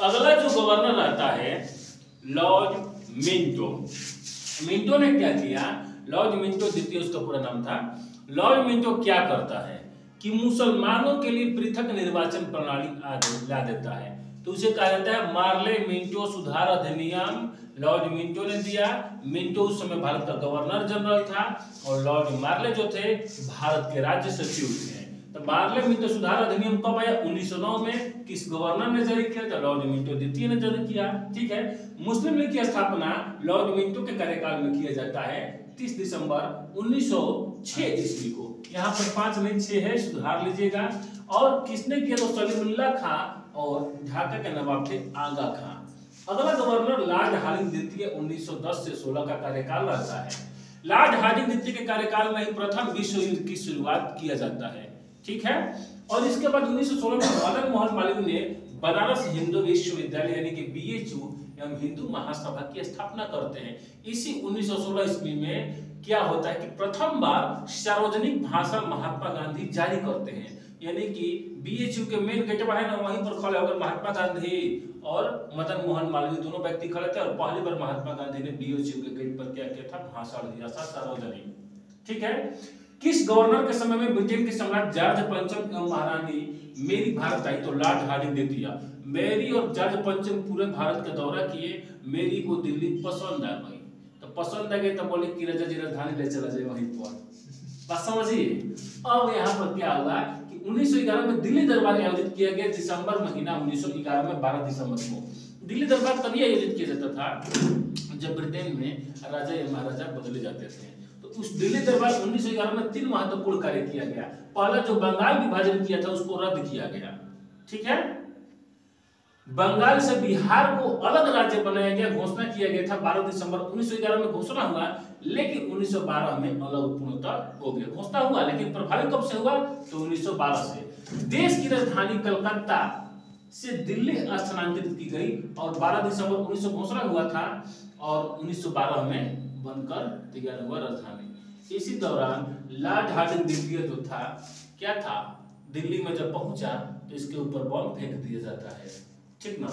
अगला जो गवर्नर आता है लॉर्ड मिंटो। मिंटो ने क्या किया? लॉर्ड मिंटो द्वितीय उसका पूरा नाम था। लॉर्ड मिंटो क्या करता है कि मुसलमानों के लिए पृथक निर्वाचन प्रणाली ला देता है। तो उसे कहा जाता है मार्ले मिंटो सुधार अधिनियम। लॉर्ड मिंटो ने दिया। मिंटो उस समय भारत का गवर्नर जनरल था और लॉर्ड मार्ले जो थे भारत के राज्य सचिव थे। तो मार्ले मिंटो सुधार अधिनियम कब आया? 1909 में। किस गवर्नर ने जारी किया? तो लॉर्ड मिंटो द्वितीय ने जारी किया। ठीक है। मुस्लिम लीग की स्थापना लॉर्ड मिंटो के कार्यकाल में किया जाता है 30 दिसंबर 1906 ईस्वी को। यहाँ पर 5 नहीं 6 है, सुधार लीजिएगा। और किसने किया? तो सलीमुल्लाह खां और ढाका के नवाब थे आगा खां। अगला गवर्नर लॉर्ड हार्डिंग द्वितीय 1910 से 16 का कार्यकाल रहता है। लॉर्ड हार्डिंग द्वितीय के कार्यकाल में ही प्रथम विश्व युद्ध की शुरुआत किया जाता है। ठीक है। और इसके बाद 1916 में मदन मोहन मालवीय ने बनारस हिंदू विश्वविद्यालय यानी कि BHU एवं हिंदू महासभा की स्थापना करते हैं। इसी 1916 ईस्वी में क्या होता है कि प्रथम बार सार्वजनिक भाषण महात्मा गांधी जारी करते हैं। यानी कि BHU के मेन गेट है ना, वहीं पर खड़े होकर महात्मा गांधी और मदन मोहन मालवीय दोनों व्यक्ति खड़े थे और पहली बार महात्मा गांधी ने BHU के गेट पर क्या किया था? भाषण दिया था सार्वजनिक। ठीक है। किस गवर्नर के समय में ब्रिटेन के सम्राट जॉर्ज पंचम एवं महारानी मेरी भारत आई? तो लॉर्ड हार्डिंग ने दिया। मेरी और जॉर्ज पंचम पूरे भारत का दौरा किए। मेरी को दिल्ली पसंद आ गई। तो पसंद आ गई तो बोले कि राजा जी राजधानी ले चला जाए वहीं पर। बात समझिए। अब यहाँ पर क्या हुआ कि 1911 में दिल्ली दरबार आयोजित किया गया। दिसंबर महीना 1911 में 12 दिसंबर को दिल्ली दरबार तभी आयोजित किया जाता था जब ब्रिटेन में राजा या महाराजा बदले जाते थे। तो उस दिल्ली दरबार 1911 में 3 महत्वपूर्ण कार्य किया गया। पहला जो बंगाल विभाजन किया था उसको रद्द किया गया। ठीक है। बंगाल से बिहार को अलग राज्य बनाया गया, घोषणा किया गया था 12 दिसंबर 1911 में घोषणा हुआ, लेकिन 1912 में अलग पूर्णतः हो गया। घोषणा हुआ लेकिन प्रभावी कब से हुआ? तो 1912 से। देश की राजधानी कलकत्ता से दिल्ली स्थानांतरित की गई और 12 दिसंबर 1900 घोषणा हुआ था और 1912 में बनकर तैयार हुआ राजधानी। इसी दौरान लॉर्ड हार्डिंग द्वितीय जो था क्या था? दिल्ली में जब पहुंचा तो इसके ऊपर बम फेंक दिया जाता है। ठीक ना।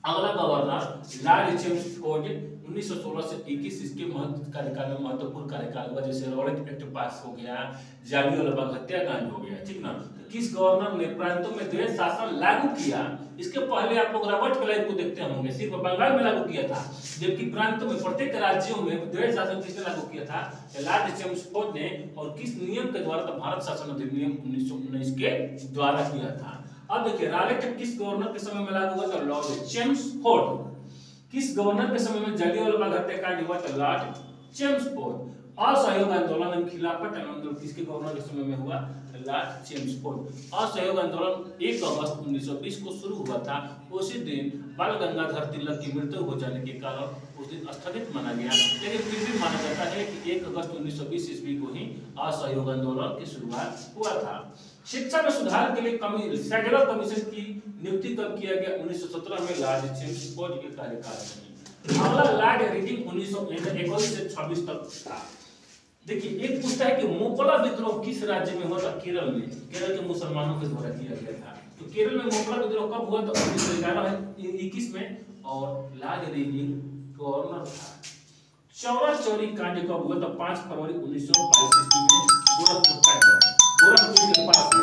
अगला गवर्नर लॉर्ड चेम्सफोर्ड 1916 से 21 इसके कार्यकाल में महत्वपूर्ण कार्यकाल हुआ। जैसे रॉलेट एक्ट पास हो गया, जालियांवाला बाग हत्याकांड हो गया। ठीक ना। तो किस गवर्नर ने प्रांतों में द्वैध शासन लागू किया? इसके पहले आप लोग रॉबर्ट क्लाइव को देखते होंगे, सिर्फ बंगाल में लागू किया था, जबकि प्रांतों में प्रत्येक राज्यों में द्वैध शासन किसने लागू किया था? लॉर्ड चेम्सफोर्ड ने। और किस नियम के द्वारा? तो भारत शासन अधिनियम 1919 के द्वारा किया था। अब देखिए रॉलेट एक्ट किस गवर्नर के समय में लागू हुआ? तो लॉर्ड चेम्सफोर्ड। किस गवर्नर के समय में जालियांवाला बाग हत्याकांड हुआ? तो लॉर्ड चेम्सफोर्ड। असहयोग आंदोलन एवं खिलाफत आंदोलन किसके गवर्नर के समय में हुआ? Lord Chelmsford. असहयोग आंदोलन 1 अगस्त 1920 को शुरू हुआ था। उसी दिन बाल गंगाधर तिलक की मृत्यु हो जाने के कारण उस दिन स्थगित माना गया, लेकिन फिर भी माना जाता है कि 1 अगस्त 1920 ईस्वी को ही असहयोग आंदोलन की शुरुआत हुआ था। शिक्षा में सुधार के लिए सेक्युलर कमीशन की नियुक्ति कब किया गया? 1917 में लॉर्ड चेम्सफोर्ड के कार्यकाल में। अगला लॉर्ड रीडिंग 1921 से 26 तक था। देखिए एक पूछता है कि मोकला विद्रोह किस राज्य में हुआ था? केरल में। केरल के मुसलमानों के द्वारा किया गया था। तो केरल में मोकला विद्रोह कब हुआ? तो 1911-21 में। और लॉर्ड रीडिंग गवर्नर था। चौरा चौरी कांड कब हुआ? तो 5 फरवरी 1922 ईस्वी में गोरखपुर कांड, गोरखपुर के पास है।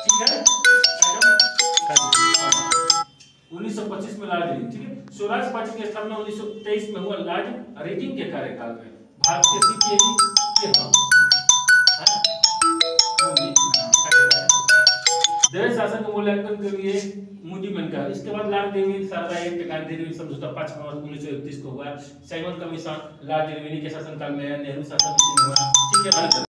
ठीक है। 1925 में लॉर्ड रीडिंग। ठीक है। स्वराज पार्टी की स्थापना 1923 में हुआ लॉर्ड रीडिंग के कार्यकाल में। भारत के सीपीआई द्वैध शासन के मूल्यांकन के लिए मूडी का। इसके बाद Lord David Sharda Act, Gandhi David समझौता 5 नवंबर 1931 को हुआ। साइमन कमीशन लॉर्ड डेविड के शासनकाल में, नेहरू शासन में हुआ। ठीक है।